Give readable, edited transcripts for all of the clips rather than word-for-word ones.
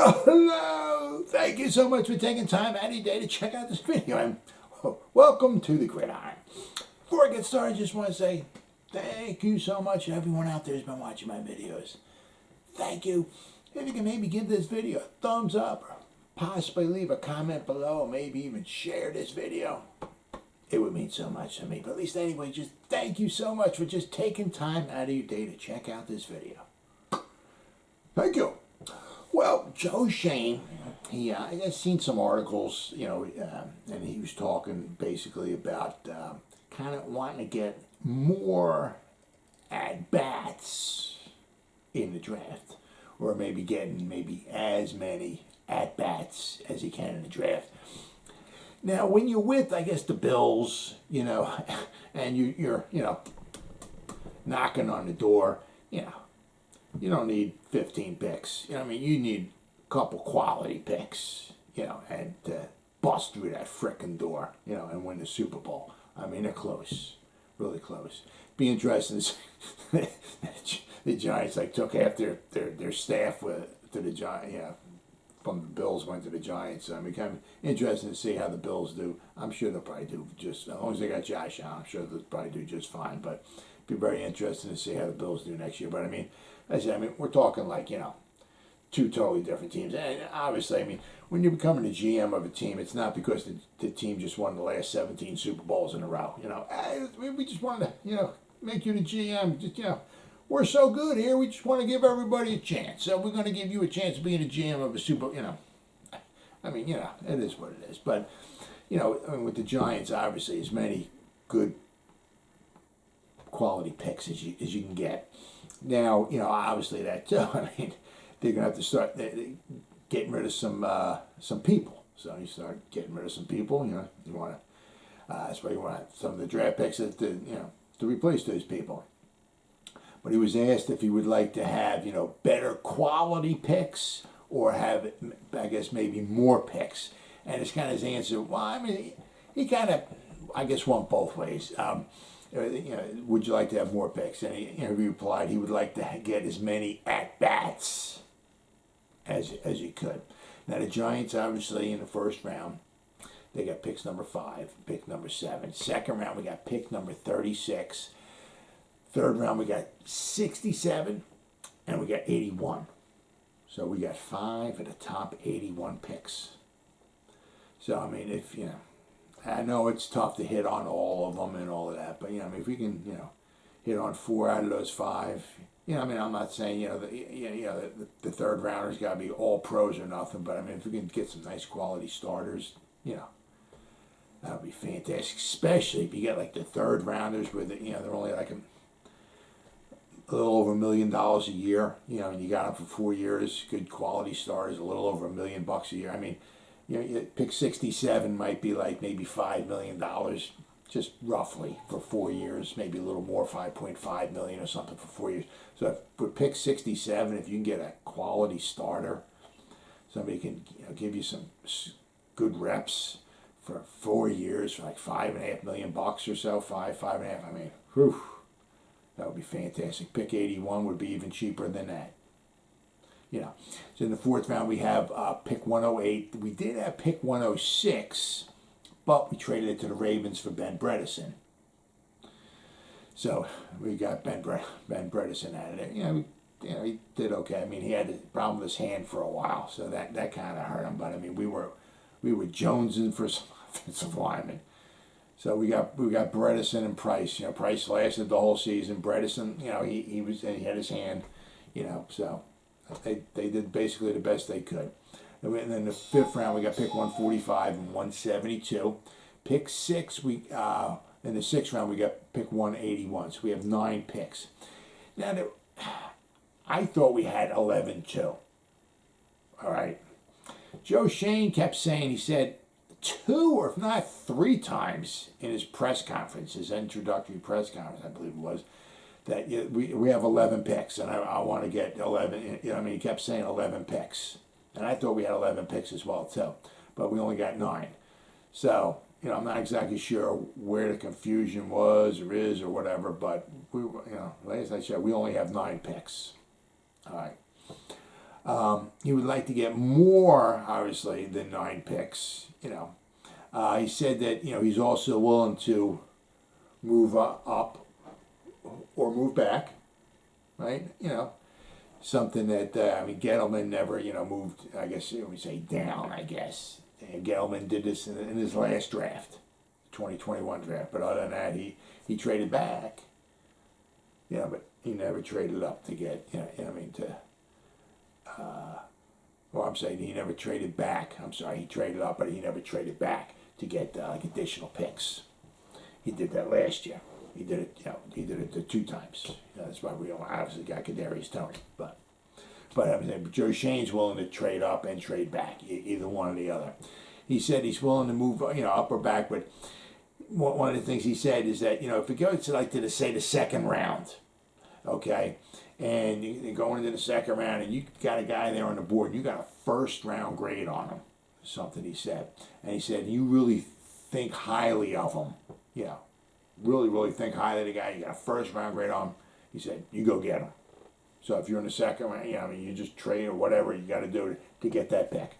Well, hello. Thank you so much for taking time out of your day to check out this video. And welcome to the Gridiron. Before I get started, I just want to say thank you so much to everyone out there who's been watching my videos. Thank you. If you can maybe give this video a thumbs up, or possibly leave a comment below, or maybe even share this video, it would mean so much to me. But at least anyway, just thank you so much for just taking time out of your day to check out this video. Thank you. Well, Oshane, I've seen some articles, and he was talking basically about kind of wanting to get more at-bats in the draft, or maybe getting as many at-bats as he can in the draft. Now, when you're with, I guess, the Bills, and you're knocking on the door, you don't need 15 picks. You need a couple quality picks, and bust through that frickin' door, and win the Super Bowl. They're close, really close. Be interesting to see the Giants took after their staff to the Giants, from the Bills went to the Giants. Kind of interesting to see how the Bills do. I'm sure they'll probably do just, as long as they got Josh on, I'm sure they'll probably do just fine. But it'd be very interesting to see how the Bills do next year. But we're talking two totally different teams. And obviously, when you're becoming the GM of a team, it's not because the team just won the last 17 Super Bowls in a row. We just wanted to, make you the GM. Just, we're so good here, we just want to give everybody a chance. So we're going to give you a chance of being a GM of a Super, it is what it is. But, with the Giants, obviously, as many good quality picks as you can get. Now, obviously that too. They're going to have to start getting rid of some people. So you start getting rid of some people. You want to. That's why you want some of the draft picks to replace those people. But he was asked if he would like to have better quality picks or have, I guess, maybe more picks. And it's kind of his answer. Well, he kind of, I guess, went both ways. Would you like to have more picks? And he replied he would like to get as many at-bats as you could. Now, the Giants, obviously, in the first round, they got picks number 5, pick number 7. Second round, we got pick number 36. Third round, we got 67, and we got 81. So we got 5 of the top 81 picks. So, I know it's tough to hit on all of them and all of that, but if we can, hit on 4 out of those 5, I'm not saying the third rounders got to be all pros or nothing, but if we can get some nice quality starters, that would be fantastic. Especially if you get the third rounders where they're only a little over $1 million a year, and you got them for 4 years. Good quality starters, a little over $1 million a year. Pick 67 might be maybe $5 million, just roughly for 4 years, maybe a little more, 5.5 million or something for 4 years. So for pick 67, if you can get a quality starter, somebody can give you some good reps for 4 years for $5.5 million or so, 5.5. Whew. That would be fantastic. Pick 81 would be even cheaper than that. So in the fourth round, we have pick 108. We did have pick 106, but we traded it to the Ravens for Ben Bredeson. So we got Ben Bredeson out of there. He did okay. He had a problem with his hand for a while, so that kind of hurt him. But we were jonesing for some offensive linemen. So we got Bredeson and Price. Price lasted the whole season. Bredeson, he had his hand, so they did basically the best they could. And then the fifth round, we got pick 145 and 172. Pick 6, in the sixth round, we got pick 181. So we have 9 picks. Now, I thought we had 11 too. All right. Oshane kept saying, he said, 2 or if not 3 times in his press conference, his introductory press conference, I believe it was, that we have 11 picks, and I want to get 11. He kept saying 11 picks, and I thought we had 11 picks as well too, but we only got 9. So I'm not exactly sure where the confusion was or is or whatever, but last I checked, we only have 9 picks. All right. He would like to get more, obviously, than 9 picks. He said that he's also willing to move up or move back, right? Something that Gettleman never moved. I guess we say down. I guess and Gettleman did this in his last draft, 2021 draft. But other than that, he traded back. But he never traded up to get I'm saying he never traded back. I'm sorry, he traded up, but he never traded back to get additional picks. He did that last year. He did it. He did it 2 times. That's why we obviously got Kadarius Toney. But Joe Shane's willing to trade up and trade back, either one or the other. He said he's willing to move, up or back. But one of the things he said is that if it goes to the 2nd round, okay, and you're going into the 2nd round, and you got a guy there on the board, and you got a 1st round grade on him, something he said, and he said you really think highly of him, really, really think highly of the guy. You got a 1st round grade on him. He said you go get him. So if you're in the 2nd round, you just trade or whatever you got to do to get that pick.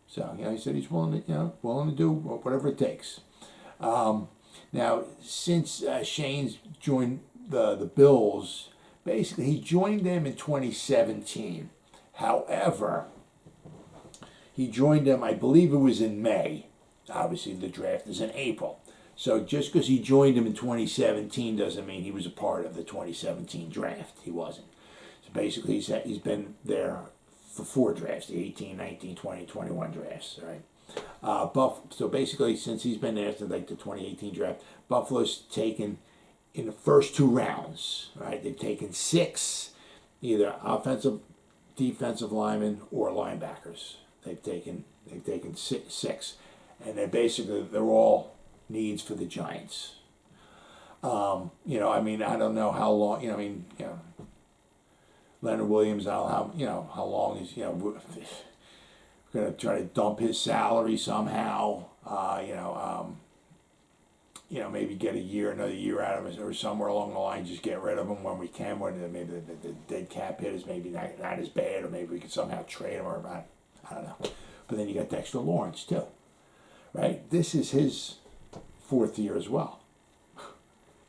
So he said he's willing to do whatever it takes. Now since Shane's joined the Bills. Basically, he joined them in 2017. However, he joined them, I believe it was in May. Obviously, the draft is in April. So just because he joined them in 2017 doesn't mean he was a part of the 2017 draft. He wasn't. So basically, he's been there for 4 drafts, the 18, 19, 20, 21 drafts, right? So basically, since he's been there since the 2018 draft, Buffalo's taken in the first 2 rounds, right? They've taken 6, either offensive, defensive linemen or linebackers. They've taken 6, and they're all needs for the Giants. I don't know how long. Leonard Williams, how long he's going to try to dump his salary somehow. Maybe get another year out of him, or somewhere along the line, just get rid of him when we can. When maybe the dead cap hit is maybe not as bad, or maybe we can somehow trade him, or I don't know. But then you got Dexter Lawrence too, right? This is his 4th year as well.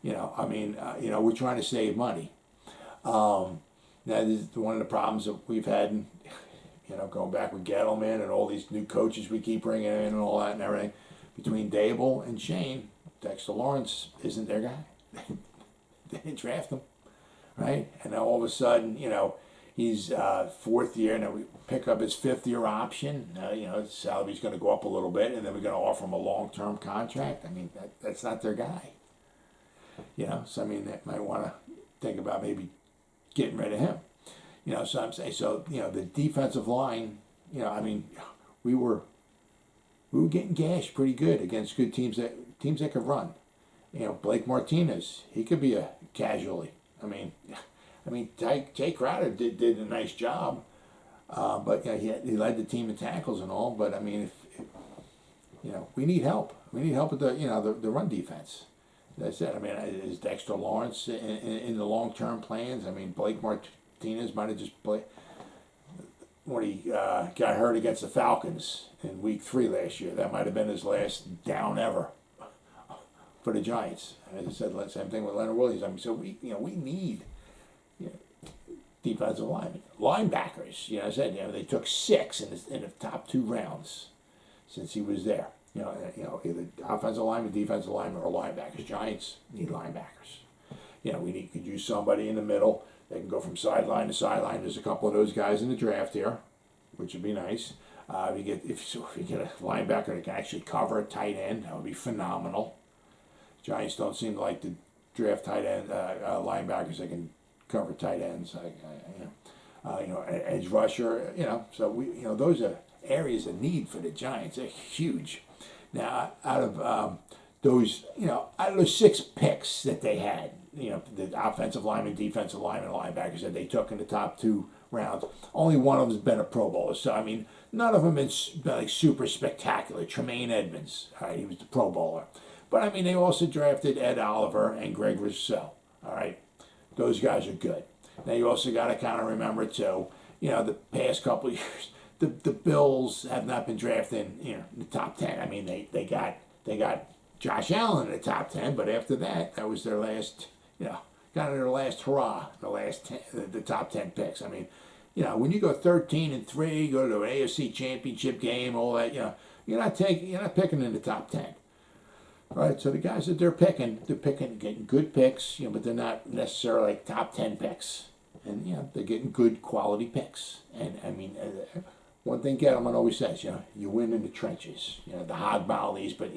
We're trying to save money. Now, this is one of the problems that we've had, going back with Gettleman and all these new coaches we keep bringing in and all that and everything. Between Dable and Shane, Dexter Lawrence isn't their guy. They didn't draft him, right? And now all of a sudden, he's 4th year, and then we pick up his 5th year option. His salary's going to go up a little bit, and then we're going to offer him a long-term contract. That's not their guy. So they might want to think about maybe getting rid of him. So I'm saying, the defensive line, we were getting gashed pretty good against good teams that could run. Blake Martinez, he could be a casualty. Jay Crowder did a nice job, but he led the team in tackles and all. But if we need help. We need help with the run defense. That's it. Is Dexter Lawrence in the long-term plans? Blake Martinez might have just played when he got hurt against the Falcons in Week 3 last year. That might have been his last down ever for the Giants. As I said, same thing with Leonard Williams. So we need defensive linemen, linebackers. I said they took 6 in the top 2 rounds since he was there. Either offensive lineman, defensive lineman, or linebackers. Giants need linebackers. We could use somebody in the middle. They can go from sideline to sideline. There's a couple of those guys in the draft here, which would be nice. If you get a linebacker that can actually cover a tight end, that would be phenomenal. Giants don't seem to like to draft tight end linebackers that can cover tight ends. Edge rusher. So those are areas of need for the Giants. They're huge. Now, out of those 6 picks that they had, the offensive lineman, defensive lineman, linebackers that they took in the top 2 rounds, only one of them has been a Pro Bowler. So none of them been like super spectacular. Tremaine Edmonds, all right, he was the Pro Bowler. But they also drafted Ed Oliver and Gregory Rousseau. All right, those guys are good. Now you also got to kind of remember too, the past couple of years, the Bills have not been drafting, in the top 10. I mean, they got Josh Allen in the top 10, but after that, that was their last, kind of their last hurrah, the top 10 picks. I mean, when you go 13-3, go to an AFC Championship game, all that, you're not picking in the top 10. All right, so the guys that they're picking, getting good picks, but they're not necessarily like top 10 picks. And, they're getting good quality picks. And, I mean, one thing Gettleman always says, you win in the trenches. The hog volleys, but,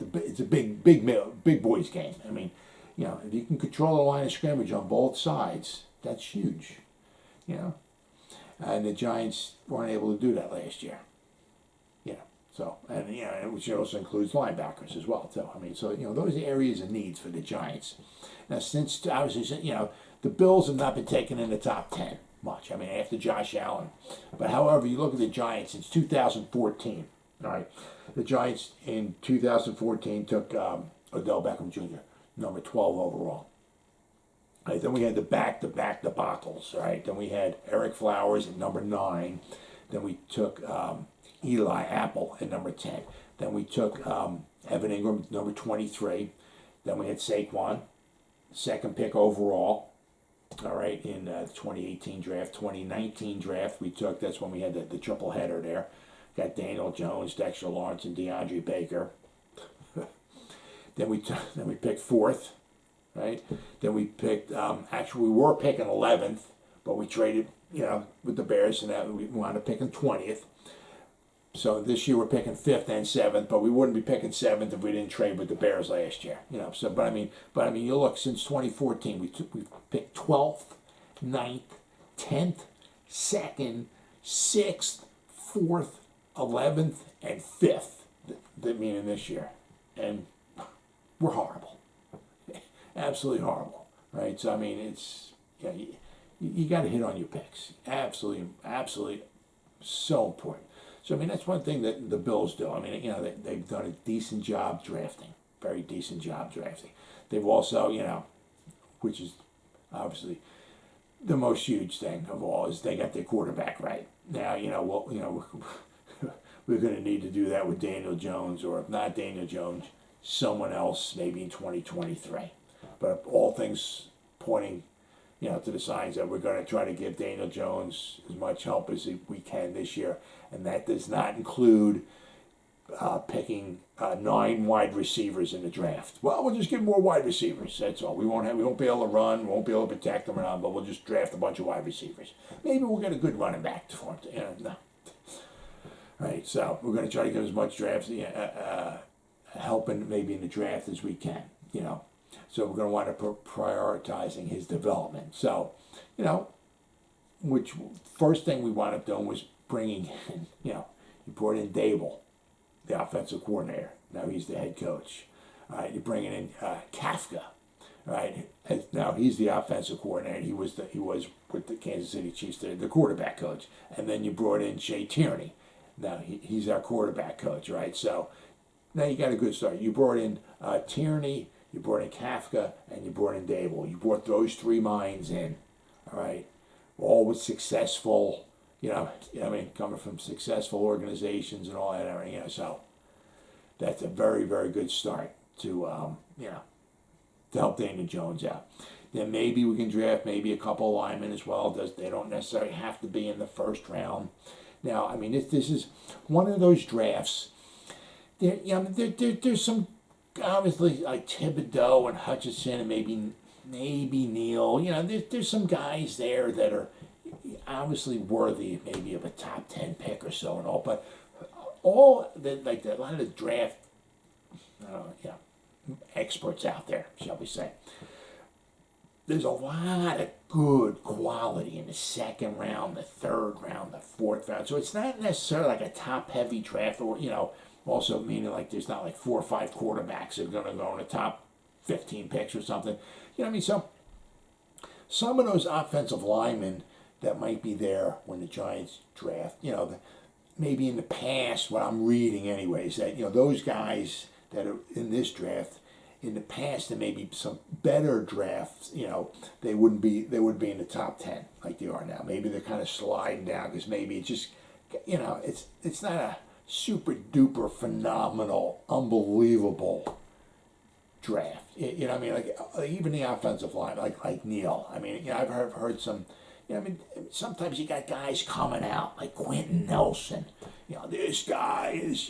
it's a big boys game. I mean, if you can control the line of scrimmage on both sides, that's huge. And the Giants weren't able to do that last year. So, and which also includes linebackers as well, too. I mean, so, those are areas of needs for the Giants. Now, since, obviously, the Bills have not been taken in the top 10 much. I mean, after Josh Allen. But, however, you look at the Giants since 2014, all right? The Giants in 2014 took Odell Beckham Jr., number 12 overall. Right, then we had the back-to-back debacles, right? Then we had Eric Flowers at number 9. Then we took Eli Apple at number 10. Then we took Evan Ingram, number 23. Then we had Saquon, second pick overall, all right, in the 2018 draft. 2019 draft, that's when we had the triple header there. Got Daniel Jones, Dexter Lawrence, and DeAndre Baker. Then we picked fourth, right? Then we picked, actually we were picking 11th, but we traded, with the Bears, and that we wound up picking 20th. So this year we're picking 5th and 7th, but we wouldn't be picking 7th if we didn't trade with the Bears last year. So, but I mean, you look, since 2014, we picked 12th, 9th, 10th, 2nd, 6th, 4th, 11th, and 5th. Meaning this year, and we're horrible, absolutely horrible, right? So I mean, it's you got to hit on your picks, absolutely, so important. So, I mean, that's one thing that the Bills do. I mean, they've done a decent job drafting, very decent job drafting. They've also, which is obviously the most huge thing of all, is they got their quarterback right. Now, we're going to need to do that with Daniel Jones, or if not Daniel Jones, someone else maybe in 2023. But all things pointing, to the signs that we're going to try to give Daniel Jones as much help as we can this year. And that does not include picking 9 wide receivers in the draft. Well, we'll just give more wide receivers. That's all. We won't be able to run. We won't be able to protect them around. But we'll just draft a bunch of wide receivers. Maybe we'll get a good running back for him. No. Right. So we're going to try to get as much draft helping maybe in the draft as we can. So we're going to want to prioritizing his development. So, which first thing we wound up doing was bringing in, you brought in Dable, the offensive coordinator. Now he's the head coach. All right, you're bringing in Kafka, right? Now he's the offensive coordinator. He was with the Kansas City Chiefs, the quarterback coach. And then you brought in Shea Tierney. Now he's our quarterback coach, right? So now you got a good start. You brought in Tierney, you brought in Kafka, and you brought in Dable. You brought those 3 minds in, all right? All with successful, coming from successful organizations and all that, everything. So that's a very, very good start to help Daniel Jones out. Then maybe we can draft maybe a couple of linemen as well. They don't necessarily have to be in the first round. Now, I mean, this is one of those drafts. There's some, obviously, like Thibodeau and Hutchinson and maybe Neal. There's some guys there that are obviously worthy maybe of a top 10 pick or so and all. But all a lot of the draft experts out there, shall we say, there's a lot of good quality in the second round, the third round, the fourth round. So it's not necessarily like a top-heavy draft, or, also meaning like there's not like 4 or 5 quarterbacks that are going to go in the top 15 picks or something. So some of those offensive linemen that might be there when the Giants draft, maybe in the past, what I'm reading anyways, that, those guys that are in this draft, in the past, and maybe some better drafts, they wouldn't be in the top 10 like they are now. Maybe they're kind of sliding down because maybe it's just, it's not a super duper phenomenal, unbelievable draft. You know what I mean? Like even the offensive line, like Neal. I mean, I've heard some. Sometimes you got guys coming out like Quentin Nelson. This guy is.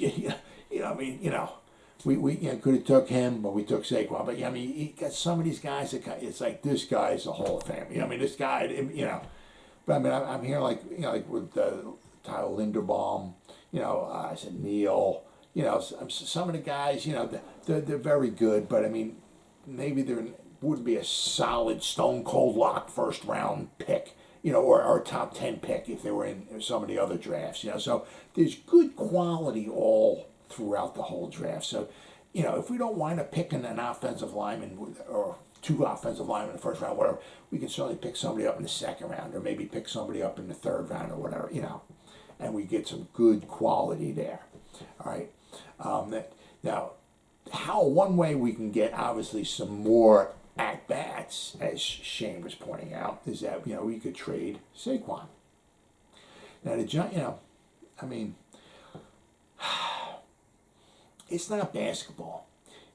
We could have took him, but we took Saquon. But you got some of these guys that it's like this guy is a Hall of Fame. This guy. But I'm here like with Tyler Linderbaum. I said Neal. Some of the guys. They're very good, but maybe there wouldn't be a solid stone cold lock first round pick. Or top 10 pick if they were in some of the other drafts. So there's good quality all throughout the whole draft. So, if we don't wind up picking an offensive lineman or two offensive linemen in the first round, whatever, we can certainly pick somebody up in the second round or maybe pick somebody up in the third round or whatever, and we get some good quality there. All right. Now, one way we can get obviously some more at bats, as Shane was pointing out, is that we could trade Saquon. Now the Giants, it's not basketball.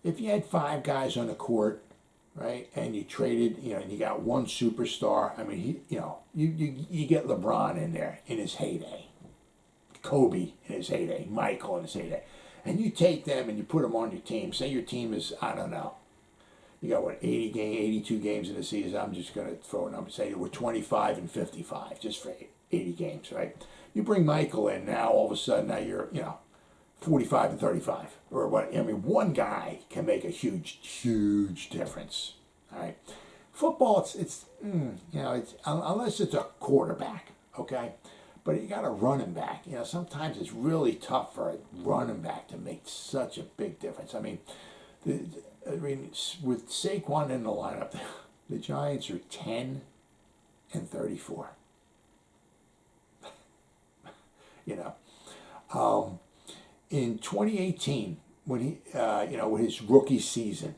If you had 5 guys on the court, right, and you traded, and you got one superstar, you get LeBron in there in his heyday, Kobe in his heyday, Michael in his heyday, and you take them and you put them on your team. Say your team is, I don't know, you got 82 games in the season. I'm just going to throw a number. Say we're 25 and 55 just for 80 games, right? You bring Michael in now, all of a sudden now you're, 45 and 35 or what? One guy can make a huge difference. All right, football, it's unless it's a quarterback, okay. But you got a running back. Sometimes it's really tough for a running back to make such a big difference. With Saquon in the lineup, the Giants are 10 and 34. In 2018, when he, with his rookie season,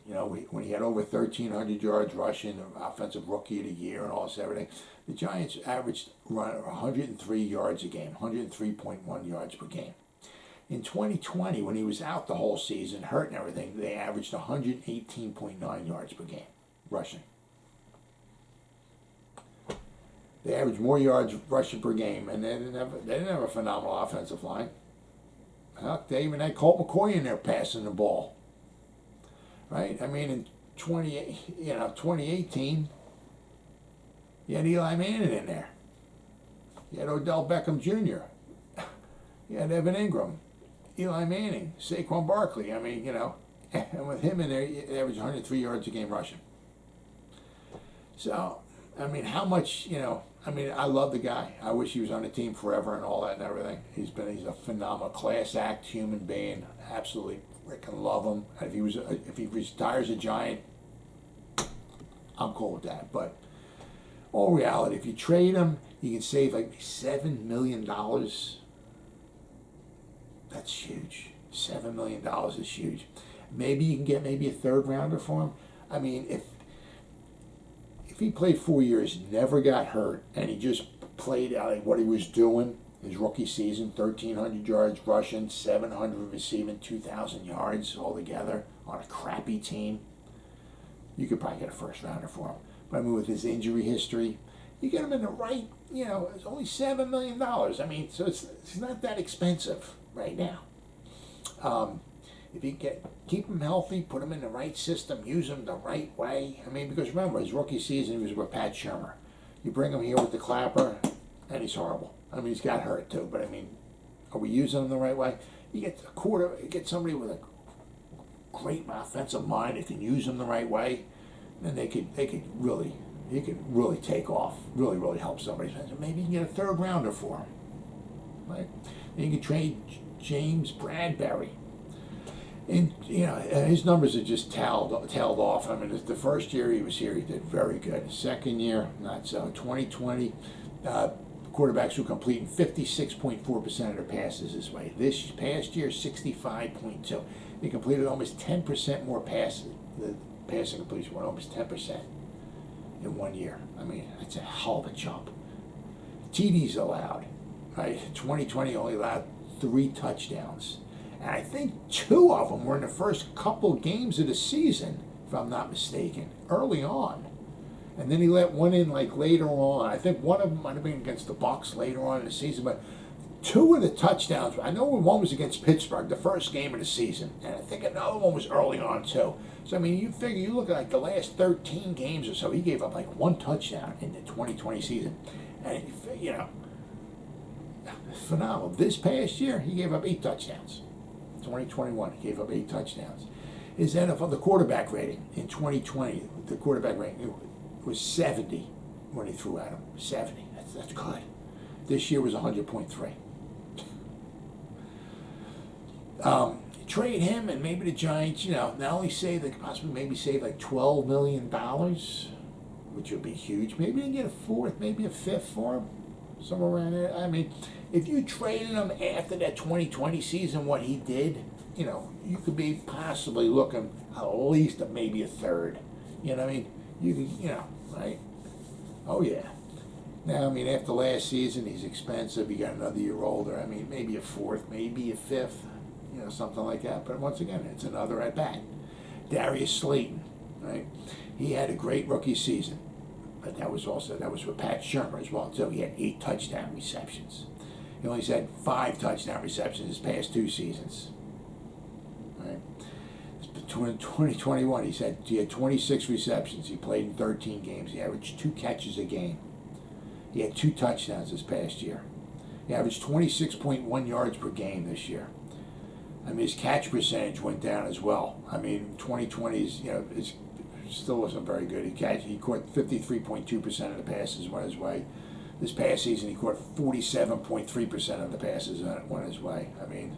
when he had over 1,300 yards rushing, offensive rookie of the year, and all this everything, the Giants averaged run 103 yards a game, 103.1 yards per game. In 2020, when he was out the whole season, hurt and everything, they averaged 118.9 yards per game, rushing. They averaged more yards rushing per game, and they didn't have a phenomenal offensive line. They even had Colt McCoy in there passing the ball. Right? In 2018, you had Eli Manning in there. You had Odell Beckham Jr. You had Evan Ingram, Eli Manning, Saquon Barkley. And with him in there, he averaged 103 yards a game rushing. So, how much, I love the guy. I wish he was on the team forever and all that and everything. He's a phenomenal class act human being. Absolutely freaking love him. And if he retires a Giant, I'm cool with that. But all reality, if you trade him, you can save like $7 million. That's huge. $7 million is huge. Maybe you can get maybe a third rounder for him. If he played 4 years, never got hurt, and he just played out what he was doing his rookie season, 1,300 yards rushing, 700 receiving, 2,000 yards altogether on a crappy team, you could probably get a first rounder for him. But with his injury history, you get him in the right, it's only $7 million. So it's not that expensive right now. If you keep him healthy, put him in the right system, use him the right way. Because remember, his rookie season, he was with Pat Shermer. You bring him here with the Clapper, and he's horrible. He's got hurt too, but are we using him the right way? You get somebody with a great offensive mind that can use him the right way, then he could really take off, really help somebody. Maybe you can get a third rounder for him, right? And you can trade James Bradbury. And his numbers are just tailed off. The first year he was here, he did very good. Second year, not so. 2020, quarterbacks were completing 56.4% of their passes this way. This past year, 65.2. They completed almost 10% more passes the passing completion went almost 10% in 1 year. I mean, that's a hell of a jump. TDs allowed, right? 2020 only allowed 3 touchdowns. And I think 2 of them were in the first couple games of the season, if I'm not mistaken, early on. And then he let one in like later on. I think one of them might have been against the Bucs later on in the season, but 2 of the touchdowns, I know one was against Pittsburgh, the first game of the season, and I think another one was early on too. So I mean, you figure, you look at like the last 13 games or so, he gave up like 1 touchdown in the 2020 season. And you know, it's phenomenal. This past year, he gave up 8 touchdowns. 2021, he gave up 8 touchdowns. His NFL, the quarterback rating in 2020, the quarterback rating was 70 when he threw at him. 70. That's good. This year was 100.3. Trade him and maybe the Giants, you know, not only save, they could possibly maybe save like $12 million, which would be huge. Maybe they get a 4th, maybe a 5th for him, somewhere around there. I mean, if you traded him after that 2020 season, what he did, you know, you could be possibly looking at least maybe a 3rd. You know what I mean? You can, you know, right? Oh yeah. Now, I mean, after last season, he's expensive. He got another year older. I mean, maybe a 4th, maybe a 5th, you know, something like that. But once again, it's another at bat. Darius Slayton, right? He had a great rookie season, but that was with Pat Shurmur as well. So he had 8 touchdown receptions. He only had 5 touchdown receptions his past 2 seasons. Right? Between 2021, he had 26 receptions. He played in 13 games. He averaged 2 catches a game. He had 2 touchdowns this past year. He averaged 26.1 yards per game this year. I mean, his catch percentage went down as well. I mean, 2020's, you know, it still wasn't very good. He caught 53.2% of the passes went his way. This past season, he caught 47.3% of the passes went his way. I mean,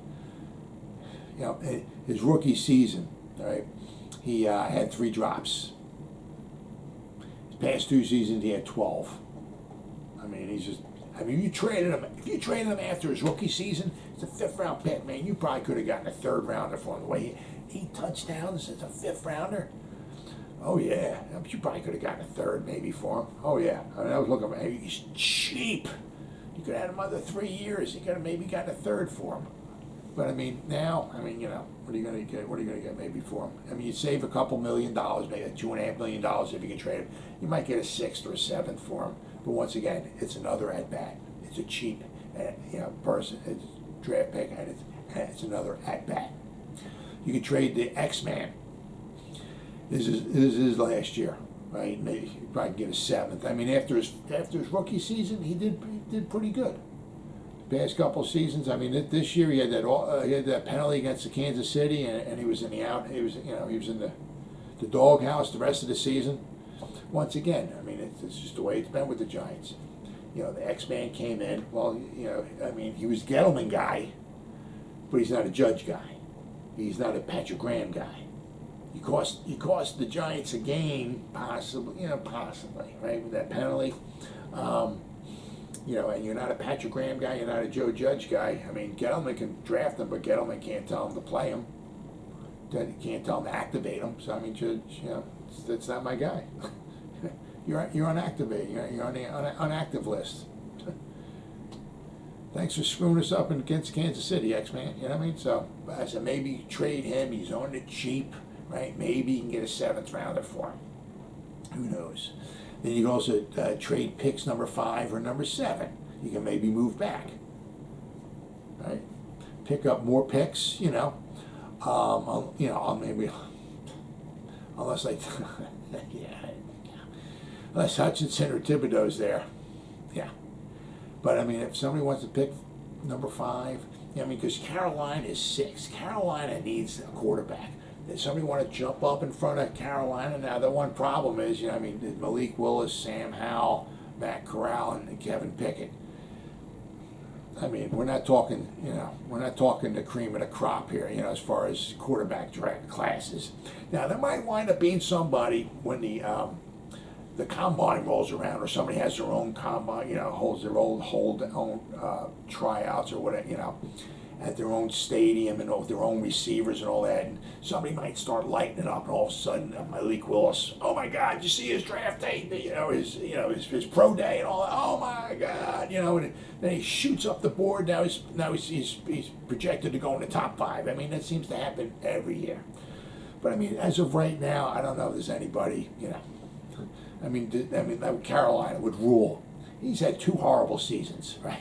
you know, his rookie season, right? He had 3 drops. His past 2 seasons, he had 12. I mean, if you traded him after his rookie season, it's a 5th round pick, man. You probably could have gotten a 3rd rounder for him. The way 8 touchdowns as a 5th rounder. Oh yeah, you probably could have gotten a 3rd maybe for him. Oh yeah, I mean, I was looking at him. He's cheap. You could have had him another 3 years. You could have maybe gotten a 3rd for him. But I mean, now, I mean, you know, what are you going to get? What are you going to get maybe for him? I mean, you'd save a couple $1 million, maybe $2.5 million if you can trade him. You might get a 6th or a 7th for him. But once again, it's another at bat. It's a cheap, you know, person. It's a draft pick, and it's another at bat. You can trade the X-Man. This is his last year, right? Maybe you probably get a 7th. I mean, after his rookie season, he did pretty good. The past couple seasons, I mean, this year he had that penalty against the Kansas City, and he was in the out. He was in the doghouse the rest of the season. Once again, I mean, it's just the way it's been with the Giants. You know, the X-Man came in. Well, you know, I mean, he was Gettleman guy, but he's not a Judge guy. He's not a Patrick Graham guy. He cost the Giants a game, possibly, right, with that penalty. You know, and you're not a Patrick Graham guy, you're not a Joe Judge guy. I mean, Gettleman can draft him, but Gettleman can't tell him to play him. Can't tell him to activate him. So, I mean, Judge, you know, that's not my guy. You're unactivated. You're on the unactive list. Thanks for screwing us up against Kansas City, X-Man. You know what I mean? So I said maybe trade him. He's on the cheap, right? Maybe you can get a 7th rounder for him. Who knows? Then you can also trade picks number 5 or number 7. You can maybe move back, right? Pick up more picks. You know, I'll maybe unless like yeah. Unless Hutchinson or Thibodeau's there, yeah. But I mean, if somebody wants to pick number 5, I mean, because Carolina is 6. Carolina needs a quarterback. Does somebody want to jump up in front of Carolina? Now, the one problem is, you know, I mean, Malik Willis, Sam Howell, Matt Corral, and Kevin Pickett. I mean, we're not talking the cream of the crop here, you know, as far as quarterback draft classes. Now, there might wind up being somebody when the combine rolls around, or somebody has their own combine, you know, holds their own tryouts or whatever, you know, at their own stadium and all their own receivers and all that, and somebody might start lighting it up, and all of a sudden, Malik Willis, oh my God, you see his draft day, his pro day and all that, oh my God, and then he shoots up the board. Now he's projected to go in the top 5. I mean, that seems to happen every year. But I mean, as of right now, I don't know if there's anybody, I mean, Carolina would rule. He's had 2 horrible seasons, right?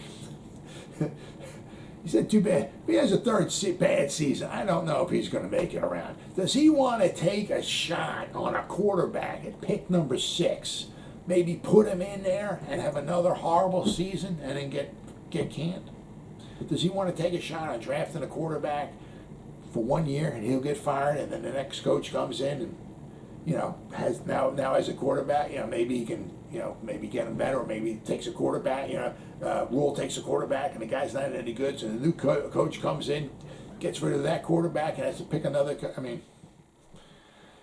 He's had 2 bad. If he has a 3rd bad season, I don't know if he's going to make it around. Does he want to take a shot on a quarterback at pick number 6? Maybe put him in there and have another horrible season and then get canned? Does he want to take a shot on drafting a quarterback for 1 year and he'll get fired, and then the next coach comes in and has now as a quarterback, maybe he can, maybe get him better, or maybe he takes a quarterback, Rule takes a quarterback and the guy's not any good, so the new coach comes in, gets rid of that quarterback and has to pick another. I mean,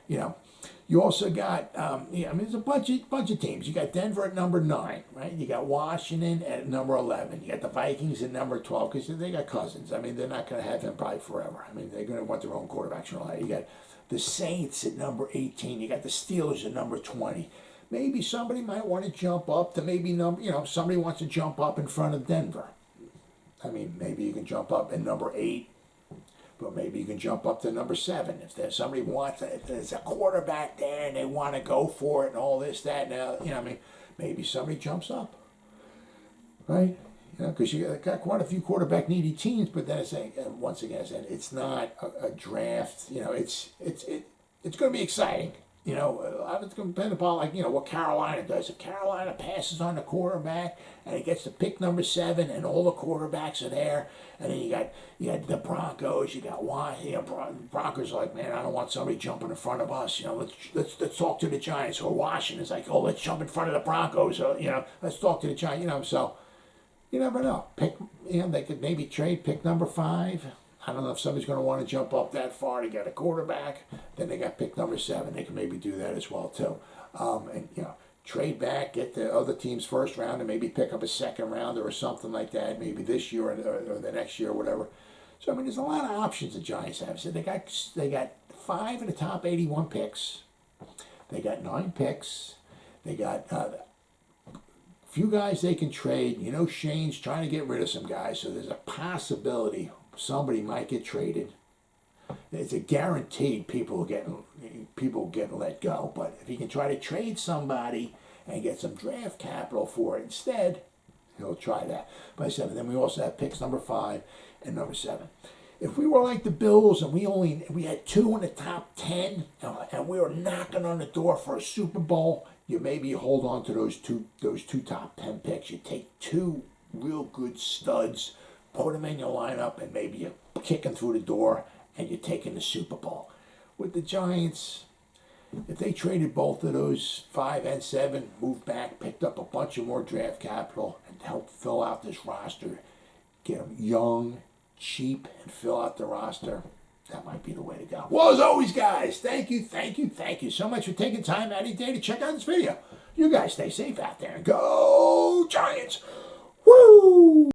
you also got, there's a bunch of teams. You got Denver at number 9, right? You got Washington at number 11. You got the Vikings at number 12 because they got Cousins. I mean, they're not going to have him probably forever. I mean, they're going to want their own quarterbacks and all that. You got the Saints at number 18. You got the Steelers at number 20. Maybe somebody might want to jump up to somebody wants to jump up in front of Denver. I mean, maybe you can jump up in number 8. But maybe you can jump up to number 7 if there's somebody wants it. If there's a quarterback there and they want to go for it and all this, that, now, maybe somebody jumps up, right? Because you got quite a few quarterback needy teams. But then once again, it's not a draft. It's going to be exciting. It's going to depend upon what Carolina does. If Carolina passes on the quarterback and it gets to pick number 7 and all the quarterbacks are there, and then you got the Broncos, you got Broncos are like, man, I don't want somebody jumping in front of us. Let's talk to the Giants. Or Washington's like, oh, let's jump in front of the Broncos. Or let's talk to the Giants. So you never know. They could maybe trade pick number 5. I don't know if somebody's going to want to jump up that far to get a quarterback. Then they got pick number 7. They can maybe do that as well too. Trade back, get the other team's first round, and maybe pick up a second rounder or something like that. Maybe this year or the next year or whatever. So I mean, there's a lot of options the Giants have. So they got 5 of the top 81 picks. They got 9 picks. They got a few guys they can trade. Shane's trying to get rid of some guys, so there's a possibility somebody might get traded. It's a guaranteed people getting let go. But if he can try to trade somebody and get some draft capital for it instead, he'll try that. But I said, then we also have picks number 5 and number 7. If we were like the Bills and we had 2 in the top 10 and we were knocking on the door for a Super Bowl, you hold on to those two top 10 picks. You take 2 real good studs, put them in your lineup, and maybe you're kicking through the door and you're taking the Super Bowl. With the Giants, if they traded both of those 5 and 7, moved back, picked up a bunch of more draft capital, and helped fill out this roster, get them young, cheap, and fill out the roster, that might be the way to go. Well, as always, guys, thank you so much for taking time out of your day to check out this video. You guys stay safe out there and go Giants! Woo!